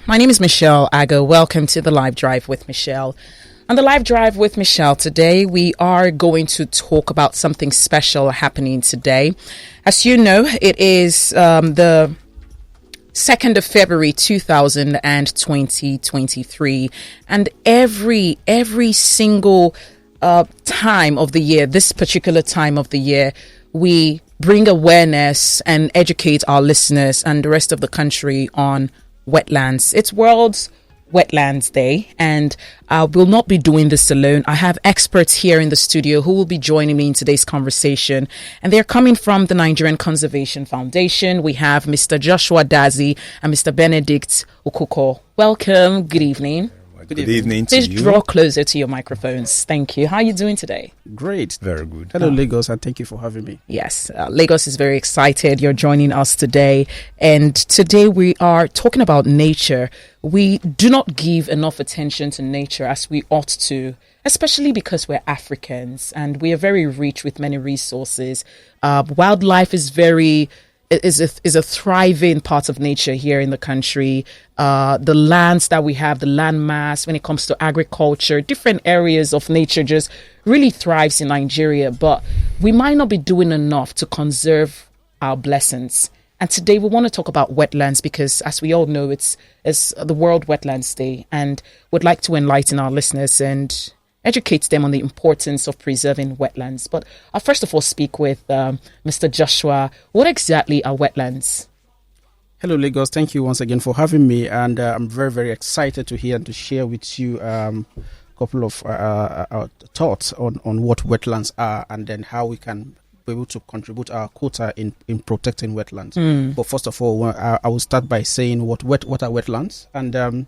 My name is Michelle Ago. Welcome to the Live Drive with Michelle. On the Live Drive with Michelle today, we are going to talk about something special happening today. As you know, it is the 2nd of February 2023, and every single time of the year, this particular time of the year, we bring awareness and educate our listeners and the rest of the country on wetlands. It's World's Wetlands Day, and I will not be doing this alone. I have experts here in the studio who will be joining me in today's conversation, and they're coming from the Nigerian Conservation Foundation. We have Mr. Joshua Dazi and Mr. Benedict Okuko. Welcome. Good evening. Good evening to you. Please draw closer to your microphones. Thank you. How are you doing today? Great. Very good. Hello, Lagos, and thank you for having me. Yes, Lagos is very excited. You're joining us today. And today we are talking about nature. We do not give enough attention to nature as we ought to, especially because we're Africans and we are very rich with many resources. Wildlife is is a thriving part of nature here in the country. The lands that we have, the land mass, when it comes to agriculture, different areas of nature just really thrives in Nigeria. But we might not be doing enough to conserve our blessings. And today we want to talk about wetlands because, as we all know, it's the World Wetlands Day, and would like to enlighten our listeners and educate them on the importance of preserving wetlands. But I'll first of all speak with Mr. Joshua. What exactly are wetlands? Hello, Lagos. Thank you once again for having me. And I'm very, very excited to hear and to share with you a couple of thoughts on what wetlands are and then how we can be able to contribute our quota in protecting wetlands. But first of all, I will start by saying what are wetlands. And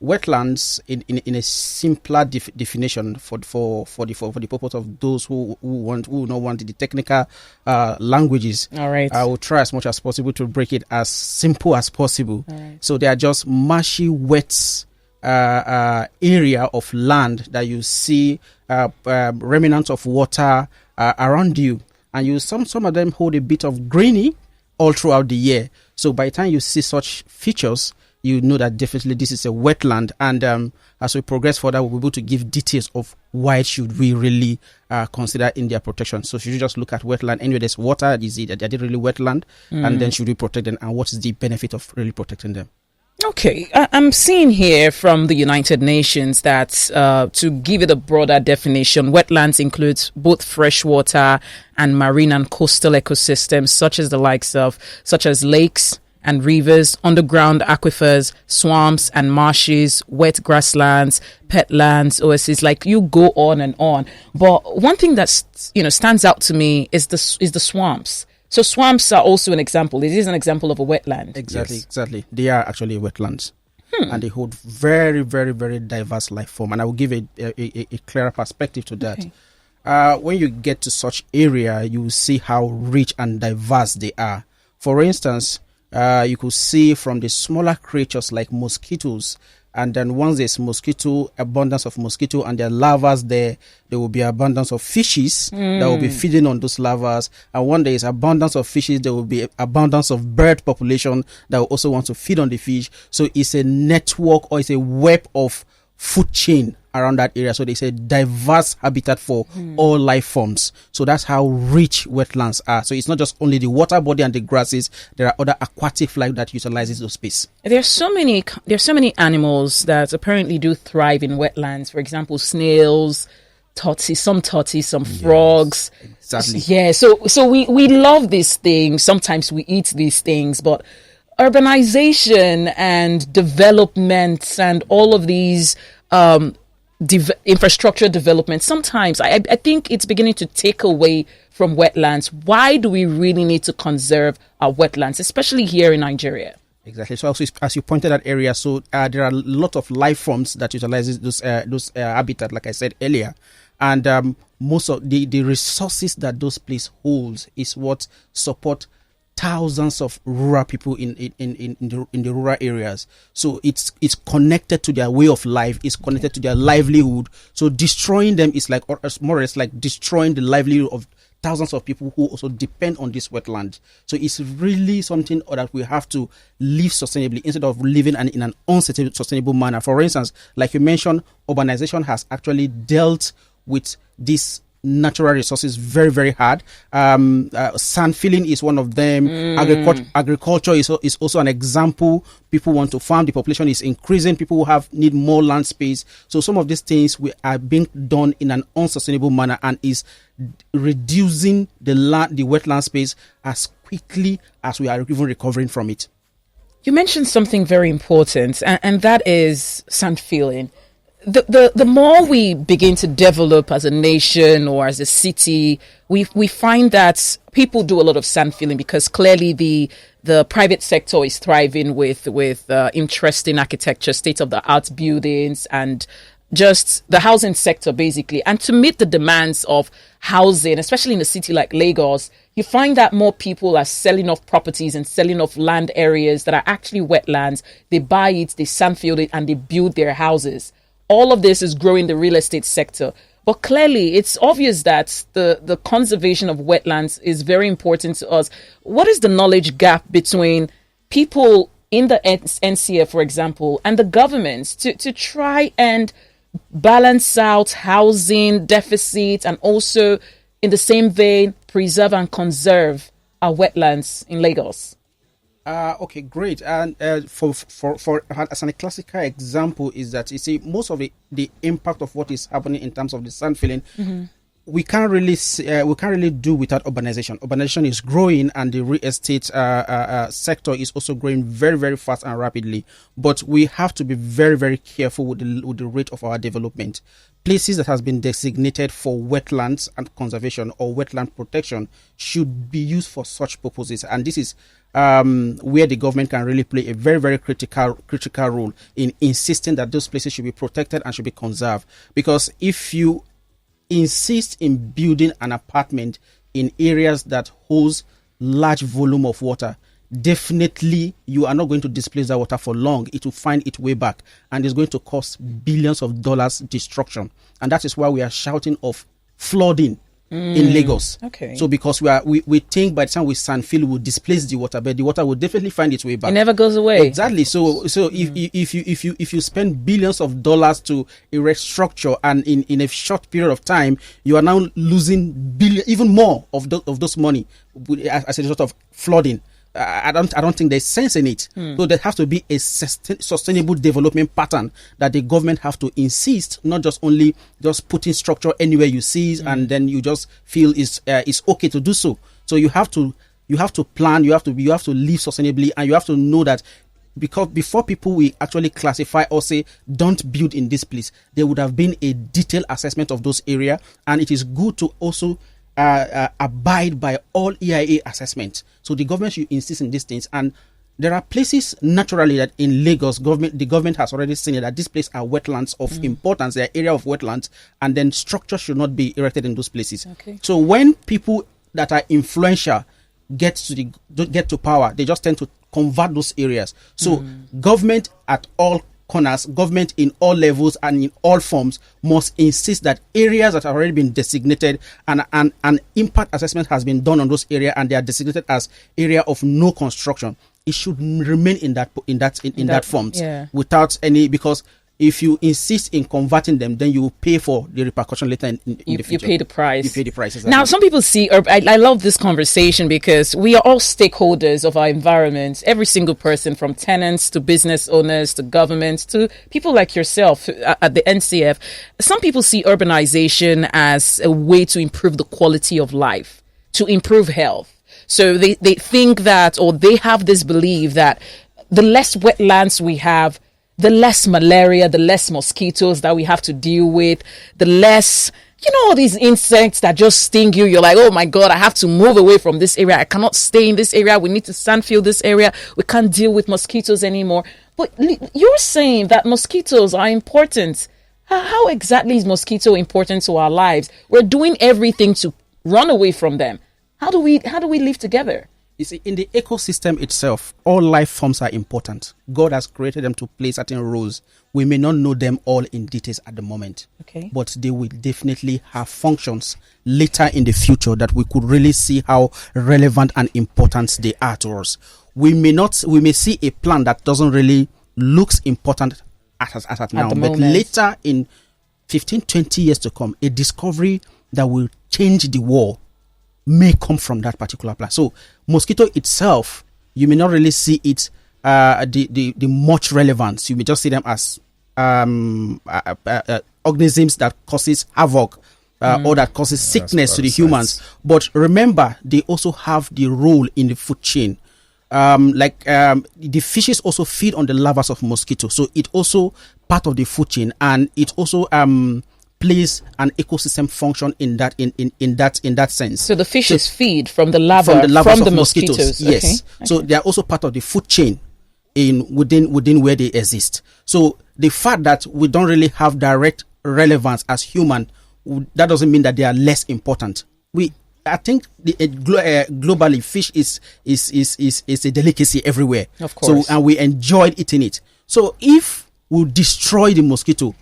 wetlands, in a simpler definition for the purpose of those who don't want the technical languages. All right. I will try as much as possible to break it as simple as possible. All right. So they are just marshy, wet area of land that you see remnants of water around you, and some of them hold a bit of greeny all throughout the year. So by the time you see such features, you know that definitely this is a wetland. And as we progress further, we'll be able to give details of why should we really consider in their protection. So should you just look at wetland, anyway, there's water, is it, are they really wetland? And then should we protect them? And what is the benefit of really protecting them? Okay, I'm seeing here from the United Nations that to give it a broader definition, wetlands includes both freshwater and marine and coastal ecosystems, such as lakes and rivers, underground aquifers, swamps and marshes, wet grasslands, petlands, oases. Like, you go on and on. But one thing that stands out to me is the swamps. So swamps are also an example. It is an example of a wetland. Exactly. They are actually wetlands. And they hold very, very, very diverse life form. And I will give a clearer perspective to that. Okay. When you get to such area, you will see how rich and diverse they are. For instance, you could see from the smaller creatures like mosquitoes, and then once there's abundance of mosquito and there are larvae there will be abundance of fishes that will be feeding on those larvae. And when there is abundance of fishes, there will be abundance of bird population that will also want to feed on the fish. So it's a network, or it's a web of food chain around that area. So there's a diverse habitat for all life forms. So that's how rich wetlands are. So it's not just only the water body and the grasses. There are other aquatic life that utilizes those space. There's so many animals that apparently do thrive in wetlands. For example, snails, some frogs. Exactly. Yeah. So we love these things. Sometimes we eat these things, but urbanization and development and all of these infrastructure development, sometimes I think it's beginning to take away from wetlands. Why do we really need to conserve our wetlands, especially here in Nigeria? Exactly. So also, as you pointed out area, so there are a lot of life forms that utilizes those habitat, like I said earlier, and most of the resources that those places holds is what support thousands of rural people in the rural areas. So it's connected to their way of life, it's connected to their livelihood. So destroying them is like, or more or less like destroying the livelihood of thousands of people who also depend on this wetland. So it's really something that we have to live sustainably instead of living in an unsustainable manner. For instance, like you mentioned, urbanization has actually dealt with this natural resources very, very hard. Sand filling is one of them. Agriculture is also an example. People want to farm. The population is increasing. People who need more land space. So some of these things are being done in an unsustainable manner and is reducing the wetland space as quickly as we are even recovering from it. You mentioned something very important, and that is sand filling. The more we begin to develop as a nation or as a city, we find that people do a lot of sand filling because clearly the private sector is thriving with interesting architecture, state-of-the-art buildings, and just the housing sector basically. And to meet the demands of housing, especially in a city like Lagos, you find that more people are selling off properties and selling off land areas that are actually wetlands. They buy it, they sand fill it, and they build their houses. All of this is growing the real estate sector. But clearly, it's obvious that the conservation of wetlands is very important to us. What is the knowledge gap between people in the NCF, for example, and the governments to try and balance out housing deficits and also, in the same vein, preserve and conserve our wetlands in Lagos? Okay, great. And for as a classical example is that you see most of the impact of what is happening in terms of the sand filling, we can't really do without urbanization. Urbanization is growing, and the real estate sector is also growing very, very fast and rapidly. But we have to be very, very careful with the rate of our development. Places that has been designated for wetlands and conservation or wetland protection should be used for such purposes, and this is where the government can really play a very, very critical role in insisting that those places should be protected and should be conserved. Because if you insist in building an apartment in areas that holds large volume of water, definitely you are not going to displace that water for long. It will find its way back, and it's going to cost billions of dollars destruction. And that is why we are shouting of flooding in Lagos. Okay. So because we think by the time we sand fill, we'll displace the water, but the water will definitely find its way back. It never goes away. Exactly. So if you spend billions of dollars to erect structure, and in a short period of time you are now losing even more of those money as a result of flooding, I don't think there's sense in it. So there has to be a sustainable development pattern that the government have to insist, not just only just putting structure anywhere you see and then you just feel it's okay to do so. So you have to plan, you have to live sustainably, and you have to know that, because before people will actually classify or say don't build in this place, there would have been a detailed assessment of those areas, and it is good to also abide by all EIA assessments. So the government should insist in these things. And there are places naturally that in Lagos, the government has already seen it, that these places are wetlands of importance. They are area of wetlands, and then structure should not be erected in those places. Okay. So when people that are influential get to power, they just tend to convert those areas. So government at all corners, government in all levels and in all forms must insist that areas that have already been designated and an impact assessment has been done on those areas, and they are designated as area of no construction, it should remain in that form, without any, because if you insist in converting them, then you will pay for the repercussion later in the future. You pay the price. You pay the price. Exactly. Now, some people see, I love this conversation because we are all stakeholders of our environment. Every single person, from tenants to business owners to governments to people like yourself at the NCF. Some people see urbanization as a way to improve the quality of life, to improve health. So they think that, or they have this belief that the less wetlands we have, the less malaria, the less mosquitoes that we have to deal with, the less, all these insects that just sting you. You're like, oh my God, I have to move away from this area. I cannot stay in this area. We need to sand fill this area. We can't deal with mosquitoes anymore. But you're saying that mosquitoes are important. How exactly is mosquito important to our lives? We're doing everything to run away from them. How do we live together? You see, in the ecosystem itself, all life forms are important. God has created them to play certain roles. We may not know them all in details at the moment, Okay. but they will definitely have functions later in the future that we could really see how relevant and important they are to us. We may see a plant that doesn't really looks important at now, but moment. later in 15, 20 years to come, a discovery that will change the world may come from that particular plant. So mosquito itself, you may not really see it the much relevance. You may just see them as organisms that causes havoc or that causes sickness to the humans. But remember, they also have the role in the food chain. The fishes also feed on the larvae of mosquito, so it also part of the food chain, and it also plays an ecosystem function in that sense. So the fishes feed from the larvae from the mosquitoes. Yes. Okay. So they are also part of the food chain within where they exist. So the fact that we don't really have direct relevance as human, that doesn't mean that they are less important. I think globally, fish is a delicacy everywhere. Of course. So, and we enjoyed eating it. So if we destroy the mosquito,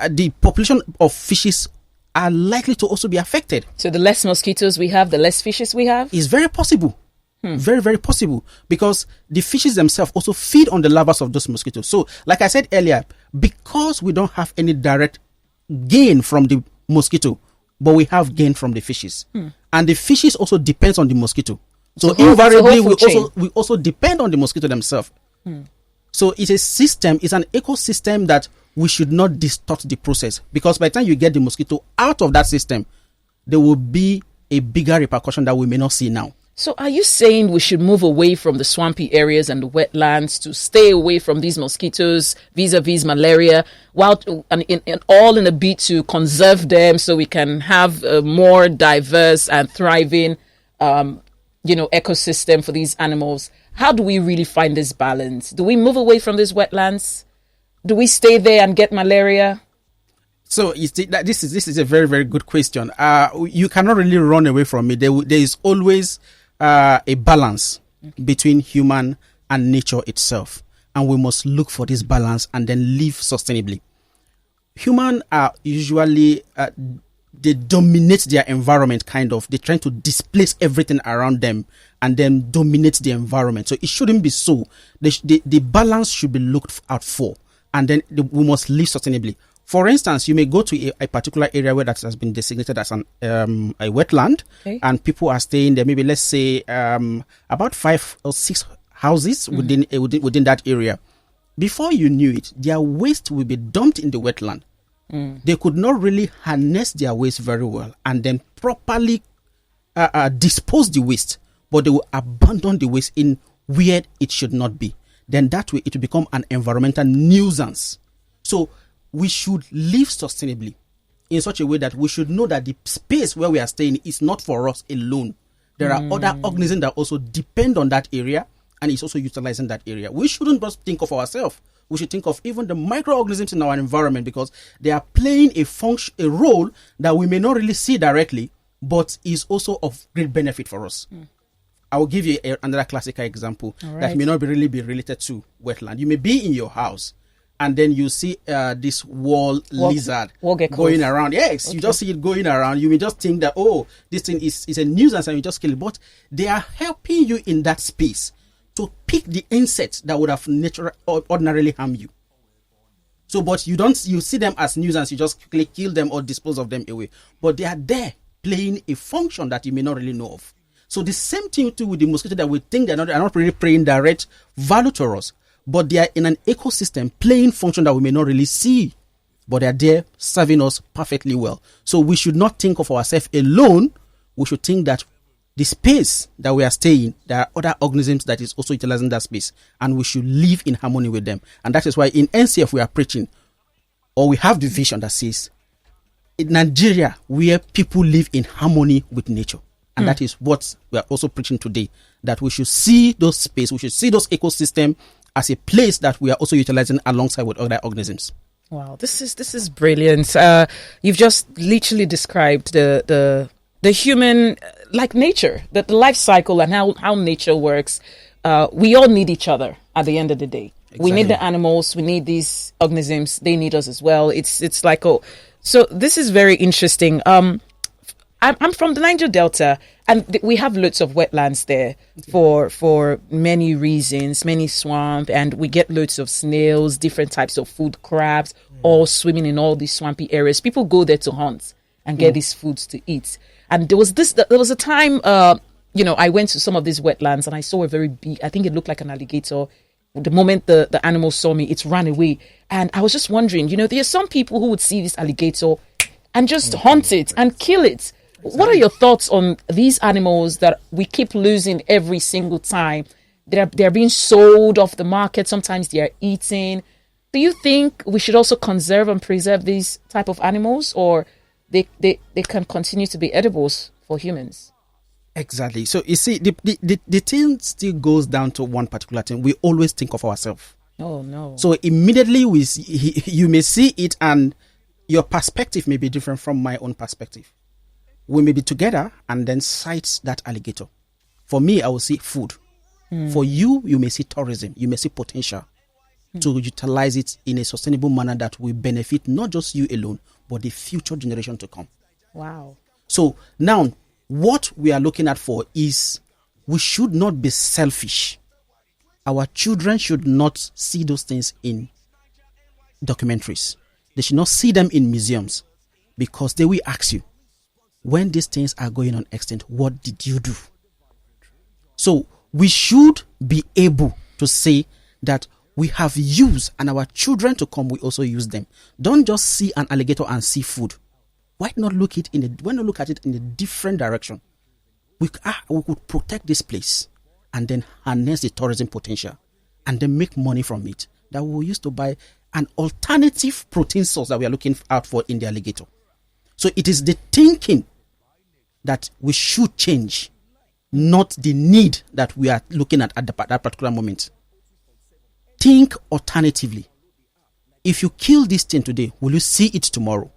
the population of fishes are likely to also be affected. So the less mosquitoes we have, the less fishes we have? It's very possible. Very, very possible. Because the fishes themselves also feed on the larvae of those mosquitoes. So, like I said earlier, because we don't have any direct gain from the mosquito, but we have gain from the fishes. And the fishes also depends on the mosquito. So invariably, we also depend on the mosquito themselves. So it's a system, it's an ecosystem that we should not distort the process, because by the time you get the mosquito out of that system, there will be a bigger repercussion that we may not see now. So are you saying we should move away from the swampy areas and the wetlands to stay away from these mosquitoes vis-a-vis malaria, while all in a bid to conserve them so we can have a more diverse and thriving ecosystem for these animals? How do we really find this balance? Do we move away from these wetlands? Do we stay there and get malaria? So you see, that this is a very, very good question. You cannot really run away from it. There is always a balance between human and nature itself, and we must look for this balance and then live sustainably. Humans are usually they dominate their environment, kind of. They're trying to displace everything around them and then dominate the environment. So it shouldn't be so. The balance should be looked out for, and then we must live sustainably. For instance, you may go to a particular area where that has been designated as a wetland, okay, and people are staying there. Maybe let's say about 5 or 6 houses within that area. Before you knew it, their waste will be dumped in the wetland. They could not really harness their waste very well and then properly dispose the waste, but they will abandon the waste in where it should not be. Then that way it will become an environmental nuisance. So we should live sustainably in such a way that we should know that the space where we are staying is not for us alone. There are other organisms that also depend on that area and is also utilizing that area. We shouldn't just think of ourselves. We should think of even the microorganisms in our environment, because they are playing a role that we may not really see directly, but is also of great benefit for us. I will give you another classical example that may not really be related to wetland. You may be in your house, and then you see this wall lizard going around. Yes, okay. You just see it going around. You may just think that, oh, this thing is a nuisance, and you just kill it. But they are helping you in that space to pick the insects that would have ordinarily harm you. So, but you see them as nuisance. You just quickly kill them or dispose of them away. But they are there playing a function that you may not really know of. So the same thing too with the mosquito, that we think are not really playing direct value to us, but they are in an ecosystem playing function that we may not really see, but they are there serving us perfectly well. So we should not think of ourselves alone. We should think that the space that we are staying, there are other organisms that is also utilizing that space, and we should live in harmony with them. And that is why in NCF we are preaching, or we have the vision that says, in Nigeria, where people live in harmony with nature. And that is what we are also preaching today, that we should see those space, we should see those ecosystems as a place that we are also utilizing alongside with other organisms. Wow, this is brilliant. You've just literally described the the human, like nature, the life cycle and how nature works. We all need each other at the end of the day. Exactly. We need the animals. We need these organisms. They need us as well. It's like, oh, so this is very interesting. I'm from the Niger Delta, and we have lots of wetlands there for many reasons, many swamp, and we get loads of snails, different types of food, crabs, all swimming in all these swampy areas. People go there to hunt and get these foods to eat. And there was a time, I went to some of these wetlands and I saw a very big, I think it looked like an alligator. The moment the animal saw me, it ran away. And I was just wondering, there are some people who would see this alligator and just hunt it and kill it. Exactly. What are your thoughts on these animals that we keep losing every single time? They're being sold off the market. Sometimes they are eaten. Do you think we should also conserve and preserve these type of animals, or they can continue to be edibles for humans? Exactly. So you see, the thing still goes down to one particular thing. We always think of ourselves. Oh no. So immediately you may see it, and your perspective may be different from my own perspective. We may be together and then sight that alligator. For me, I will see food. For you may see tourism. You may see potential to utilize it in a sustainable manner that will benefit not just you alone, but the future generation to come. Wow. So now, what we are looking at for is we should not be selfish. Our children should not see those things in documentaries. They should not see them in museums, because they will ask you, when these things are going on extinct, what did you do? So we should be able to say that we have used, and our children to come, we also use them. Don't just see an alligator and see food. Why not look at it in a different direction? We could protect this place and then harness the tourism potential and then make money from it that we will use to buy an alternative protein source that we are looking out for in the alligator. So it is the thinking that we should change, not the need that we are looking at that particular moment. Think alternatively. If you kill this thing today, will you see it tomorrow?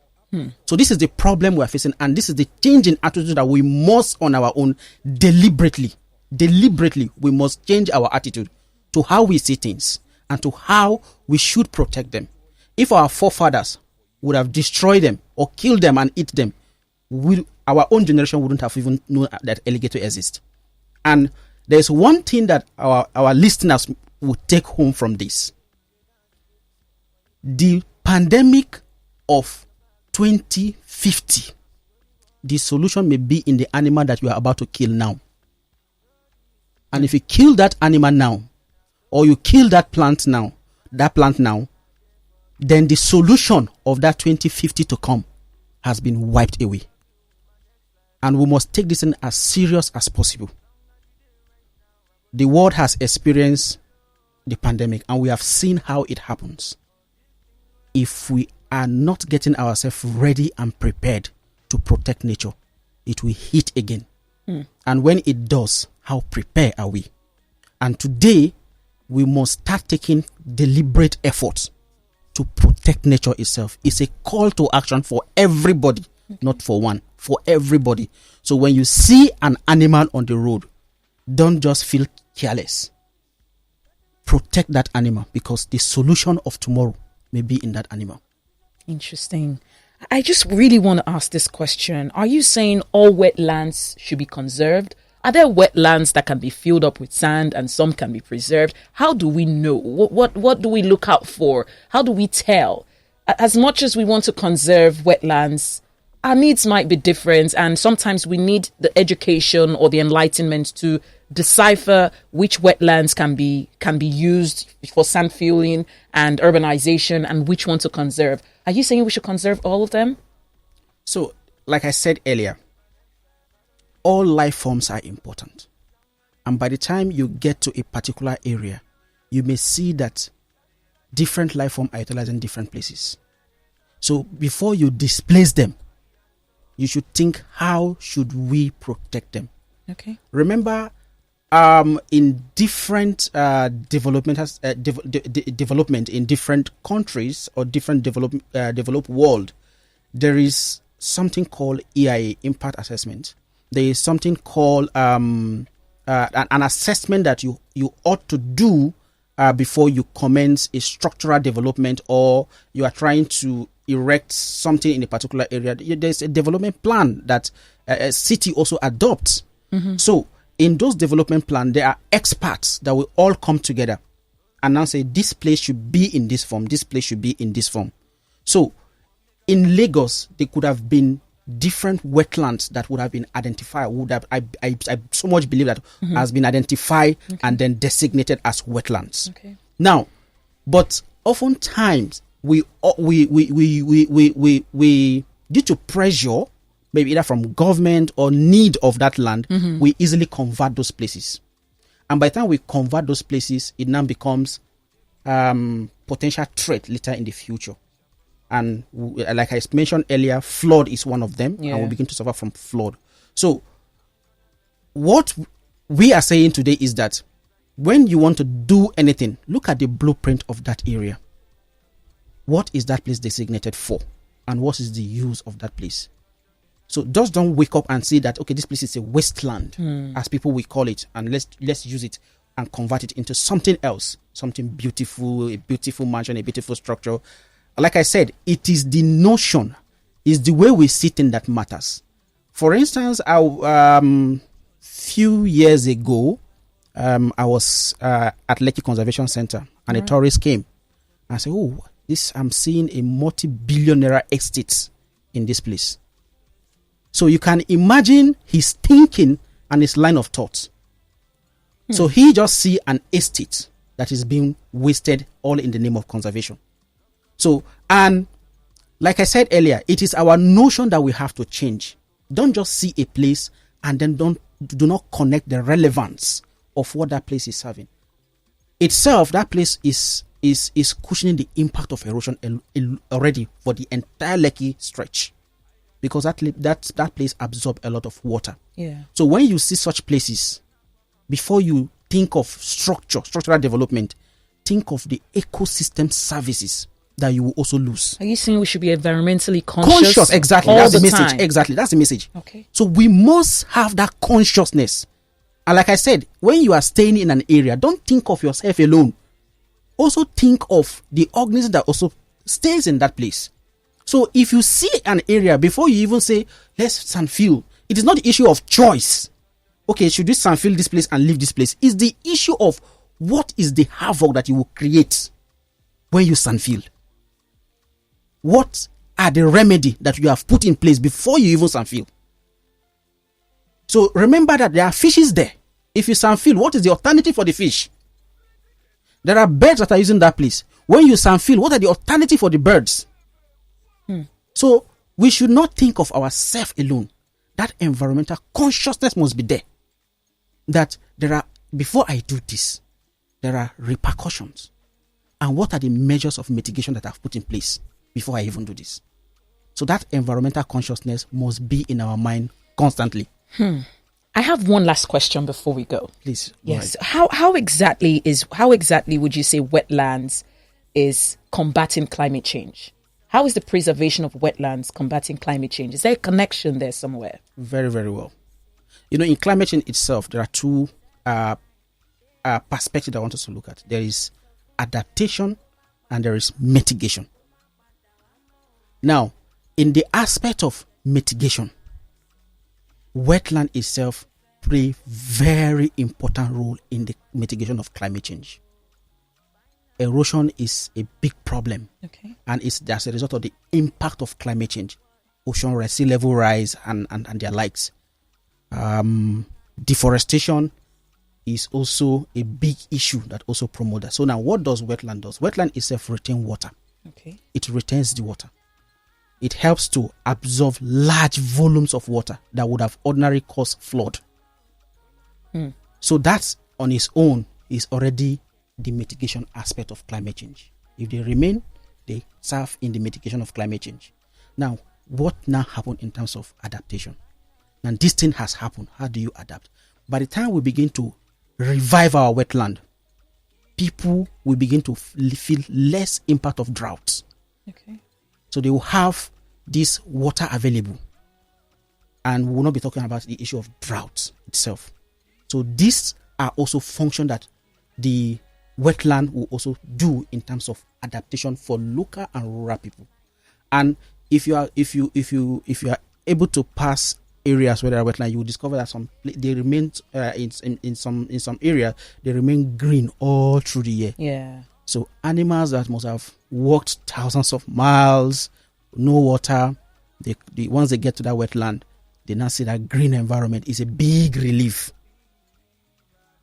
So this is the problem we are facing, and this is the change in attitude that we must, on our own, deliberately, we must change our attitude to how we see things and to how we should protect them. If our forefathers would have destroyed them or killed them and eat them, our own generation wouldn't have even known that alligator exists. And there's one thing that our listeners will take home from this. The pandemic of 2050, the solution may be in the animal that you are about to kill now. And if you kill that animal now, or you kill that plant now, then the solution of that 2050 to come has been wiped away. And we must take this in as serious as possible. The world has experienced the pandemic, and we have seen how it happens. If we are not getting ourselves ready and prepared to protect nature, it will hit again. And when it does, how prepared are we? And today, we must start taking deliberate efforts to protect nature itself. It's a call to action for everybody, not for one, for everybody. So when you see an animal on the road, don't just feel careless. Protect that animal, because the solution of tomorrow may be in that animal. Interesting. I just really want to ask this question. Are you saying all wetlands should be conserved? Are there wetlands that can be filled up with sand and some can be preserved? How do we know? What do we look out for? How do we tell? As much as we want to conserve wetlands, our needs might be different, and sometimes we need the education or the enlightenment to decipher which wetlands can be used for sand filling and urbanization and which one to conserve. Are you saying we should conserve all of them? So, like I said earlier, all life forms are important. And by the time you get to a particular area, you may see that different life forms are utilized in different places. So before you displace them, you should think, how should we protect them? Okay. Remember, in different development in different countries or different developed world, there is something called EIA, impact assessment. There is something called an assessment that you ought to do before you commence a structural development, or you are trying to erect something in a particular area. There's a development plan that a city also adopts. So in those development plans, there are experts that will all come together and now say, this place should be in this form, this place should be in this form. So in Lagos, there could have been different wetlands that would have been identified, I so much believe that has been identified and then designated as wetlands. Now, but oftentimes we due to pressure, maybe either from government or need of that land, we easily convert those places. And by the time we convert those places, it now becomes potential threat later in the future. And like I mentioned earlier, flood is one of them, and we begin to suffer from flood. So what we are saying today is that when you want to do anything, look at the blueprint of that area. What is that place designated for? And what is the use of that place? So just don't wake up and say that, okay, this place is a wasteland, as people will call it, and let's use it and convert it into something else, something beautiful, a beautiful mansion, a beautiful structure. Like I said, it is the notion, is the way we see things that matters. For instance, few years ago, I was at Lekki Conservation Center, and a tourist came and said, "Oh, I'm seeing a multi-billionaire estate in this place." So you can imagine his thinking and his line of thought. So he just see an estate that is being wasted all in the name of conservation. So, and like I said earlier, it is our notion that we have to change. Don't just see a place and then do not connect the relevance of what that place is serving. Itself, that place is cushioning the impact of erosion already for the entire Lekki stretch, because that place absorbs a lot of water. So when you see such places, before you think of structural development, think of the ecosystem services that you will also lose. Are you saying we should be environmentally conscious? Exactly. That's the message. Exactly. That's the message. Okay. So we must have that consciousness. And like I said, when you are staying in an area, don't think of yourself alone. Also think of the organism that also stays in that place. So if you see an area, before you even say, let's sandfill, it is not the issue of choice. Okay, should we sandfill this place and leave this place? It's the issue of what is the havoc that you will create when you sandfill. What are the remedy that you have put in place before you even sandfill? So remember that there are fishes there. If you sandfill, what is the alternative for the fish? There are birds that are using that place. When you sandfill, what are the alternative for the birds? So we should not think of ourselves alone. That environmental consciousness must be there. That before I do this, there are repercussions. And what are the measures of mitigation that I've put in place before I even do this? So that environmental consciousness must be in our mind constantly. I have one last question before we go. Please. Yes. How exactly would you say wetlands is combating climate change? How is the preservation of wetlands combating climate change? Is there a connection there somewhere? Very, very well. In climate change itself, there are two perspectives I want us to look at. There is adaptation and there is mitigation. Now, in the aspect of mitigation, wetland itself play very important role in the mitigation of climate change. Erosion is a big problem, and it's as a result of the impact of climate change, ocean rise, sea level rise, and their likes. Deforestation is also a big issue that also promotes that. So now, what does wetland do? Wetland itself retain water. It retains the water. It helps to absorb large volumes of water that would have ordinarily caused flood. So that on its own is already the mitigation aspect of climate change. If they remain, they serve in the mitigation of climate change. Now, what now happened in terms of adaptation? Now, this thing has happened. How do you adapt? By the time we begin to revive our wetland, people will begin to feel less impact of droughts. So they will have this water available. And we will not be talking about the issue of drought itself. So these are also functions that the wetland will also do in terms of adaptation for local and rural people. And if you are able to pass areas where there are wetlands, you will discover that they remain in some areas they remain green all through the year. Yeah. So animals that must have walked thousands of miles, no water, they once they get to that wetland, they now see that green environment is a big relief.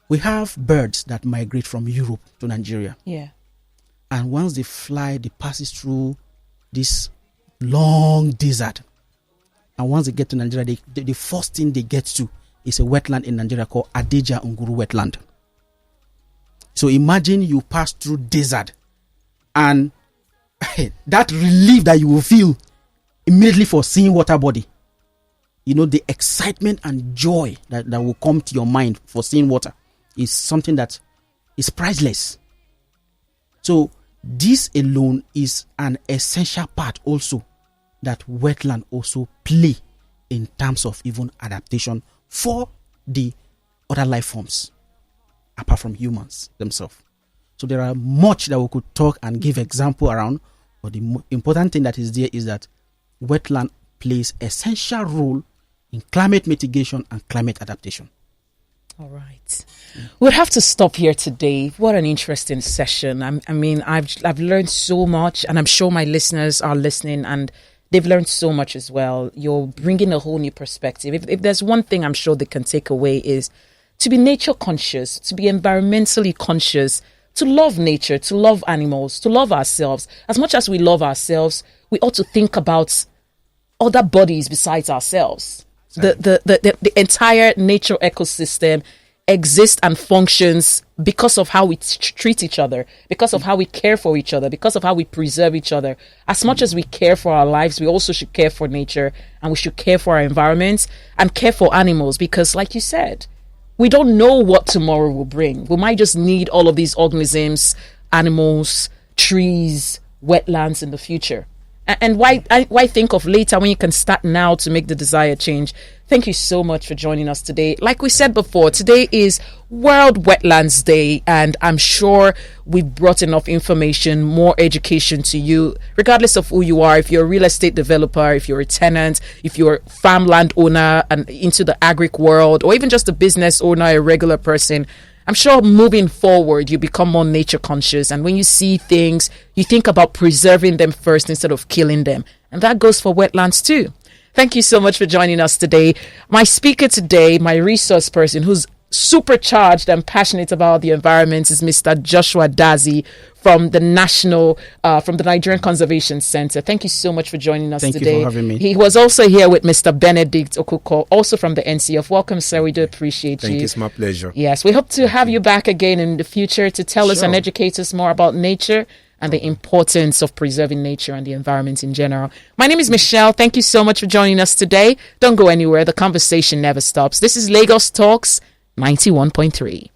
We have birds that migrate from Europe to Nigeria. Yeah. And once they fly, they passes through this long desert. And once they get to Nigeria, the first thing they get to is a wetland in Nigeria called Adeja Nguru Wetland. So imagine you pass through desert and that relief that you will feel immediately for seeing water body. You know, the excitement and joy that will come to your mind for seeing water is something that is priceless. So this alone is an essential part also that wetland also play in terms of even adaptation for the other life forms apart from humans themselves. So there are much that we could talk and give example around, but the important thing that is there is that wetland plays essential role in climate mitigation and climate adaptation. All right. We'll have to stop here today. What an interesting session. I mean, I've learned so much, and I'm sure my listeners are listening and they've learned so much as well. You're bringing a whole new perspective. If there's one thing I'm sure they can take away is to be nature conscious, to be environmentally conscious, to love nature, to love animals, to love ourselves. As much as we love ourselves, we ought to think about other bodies besides ourselves. The entire nature ecosystem exists and functions because of how we treat each other, because of how we care for each other, because of how we preserve each other. As much as we care for our lives, we also should care for nature, and we should care for our environment and care for animals, because like you said, we don't know what tomorrow will bring. We might just need all of these organisms, animals, trees, wetlands in the future. And why think of later when you can start now to make the desired change? Thank you so much for joining us today. Like we said before, today is World Wetlands Day, and I'm sure we've brought enough information, more education to you, regardless of who you are. If you're a real estate developer, if you're a tenant, if you're a farmland owner and into the agric world, or even just a business owner, a regular person, I'm sure moving forward, you become more nature conscious. And when you see things, you think about preserving them first instead of killing them. And that goes for wetlands too. Thank you so much for joining us today. My speaker today, my resource person who's supercharged and passionate about the environment is Mr. Joshua Dazi from the Nigerian Conservation Center. Thank you so much for joining us today. Thank you for having me. He was also here with Mr. Benedict Okuko, also from the NCF. Welcome, sir. We do appreciate you. Thank you. It's my pleasure. Yes, we hope to have you back again in the future to tell us and educate us more about nature and the importance of preserving nature and the environment in general. My name is Michelle. Thank you so much for joining us today. Don't go anywhere. The conversation never stops. This is Lagos Talks 91.3.